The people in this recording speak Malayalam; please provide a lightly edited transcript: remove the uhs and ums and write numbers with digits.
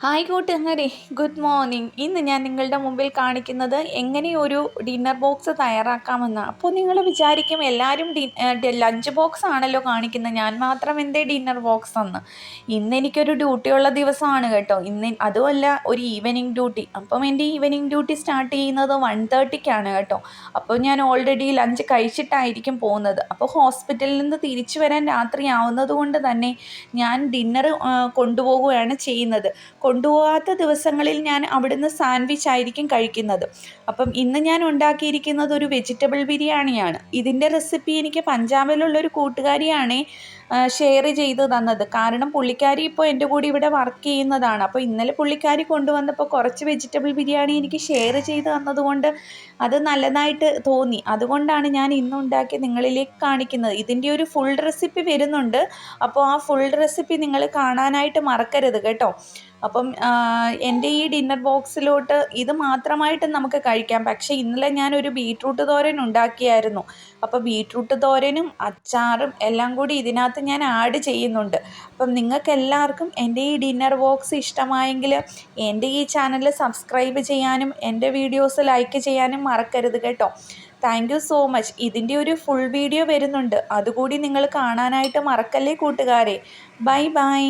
ഹായ് കൂട്ടുകാരെ, ഗുഡ് മോർണിംഗ്. ഇന്ന് ഞാൻ നിങ്ങളുടെ മുമ്പിൽ കാണിക്കുന്നത് എങ്ങനെ ഒരു ഡിന്നർ ബോക്സ് തയ്യാറാക്കാമെന്ന്. അപ്പോൾ നിങ്ങൾ വിചാരിക്കും എല്ലാവരും ലഞ്ച് ബോക്സ് ആണല്ലോ കാണിക്കുന്നത്, ഞാൻ മാത്രം എന്തേ ഡിന്നർ ബോക്സ് എന്ന്. ഇന്ന് എനിക്കൊരു ഡ്യൂട്ടിയുള്ള ദിവസമാണ് കേട്ടോ. ഇന്ന് അതുമല്ല, ഒരു ഈവനിങ് ഡ്യൂട്ടി. അപ്പം എൻ്റെ ഈവനിങ് ഡ്യൂട്ടി സ്റ്റാർട്ട് ചെയ്യുന്നത് 1:30-ക്കാണ് കേട്ടോ. അപ്പോൾ ഞാൻ ഓൾറെഡി ലഞ്ച് കഴിച്ചിട്ടായിരിക്കും പോകുന്നത്. അപ്പോൾ ഹോസ്പിറ്റലിൽ നിന്ന് തിരിച്ചു വരാൻ രാത്രിയാവുന്നത് കൊണ്ട് തന്നെ ഞാൻ ഡിന്നർ കൊണ്ടുപോകുകയാണ് ചെയ്യുന്നത്. കൊണ്ടുപോകാത്ത ദിവസങ്ങളിൽ ഞാൻ അവിടുന്ന് സാൻഡ്വിച്ച് ആയിരിക്കും കഴിക്കുന്നത്. അപ്പം ഇന്ന് ഞാൻ ഉണ്ടാക്കിയിരിക്കുന്നത് ഒരു വെജിറ്റബിൾ ബിരിയാണിയാണ്. ഇതിൻ്റെ റെസിപ്പി എനിക്ക് പഞ്ചാബിലുള്ളൊരു കൂട്ടുകാരിയാണ് ഷെയർ ചെയ്ത് തന്നത്. കാരണം പുള്ളിക്കാരി ഇപ്പോൾ എൻ്റെ കൂടെ ഇവിടെ വർക്ക് ചെയ്യുന്നതാണ്. അപ്പോൾ ഇന്നലെ പുള്ളിക്കാരി കൊണ്ടുവന്നപ്പോൾ കുറച്ച് വെജിറ്റബിൾ ബിരിയാണി എനിക്ക് ഷെയർ ചെയ്ത് തന്നതുകൊണ്ട് അത് നല്ലതായിട്ട് തോന്നി. അതുകൊണ്ടാണ് ഞാൻ ഇന്നുണ്ടാക്കി നിങ്ങളിലേക്ക് കാണിക്കുന്നത്. ഇതിൻ്റെ ഒരു ഫുൾ റെസിപ്പി വരുന്നുണ്ട്. അപ്പോൾ ആ ഫുൾ റെസിപ്പി നിങ്ങൾ കാണാനായിട്ട് മറക്കരുത് കേട്ടോ. അപ്പം എൻ്റെ ഈ ഡിന്നർ ബോക്സിലോട്ട് ഇത് മാത്രമായിട്ട് നമുക്ക് കഴിക്കാം. പക്ഷേ ഇന്നലെ ഞാനൊരു ബീട്രൂട്ട് തോരൻ ഉണ്ടാക്കിയായിരുന്നു. അപ്പോൾ ബീട്രൂട്ട് തോരനും അച്ചാറും എല്ലാം കൂടി ഇതിനകത്ത് ഞാൻ ആഡ് ചെയ്യുന്നുണ്ട്. അപ്പം നിങ്ങൾക്ക് എല്ലാവർക്കും എൻ്റെ ഈ ഡിന്നർ ബോക്സ് ഇഷ്ടമായെങ്കിൽ എൻ്റെ ഈ ചാനൽ സബ്സ്ക്രൈബ് ചെയ്യാനും എൻ്റെ വീഡിയോസ് ലൈക്ക് ചെയ്യാനും മറക്കരുത് കേട്ടോ. Thank you so much. ഇതിൻ്റെ ഒരു ഫുൾ വീഡിയോ വരുന്നുണ്ട്, അതുകൂടി നിങ്ങൾ കാണാനായിട്ട് മറക്കല്ലേ കൂട്ടുകാരെ. Bye bye.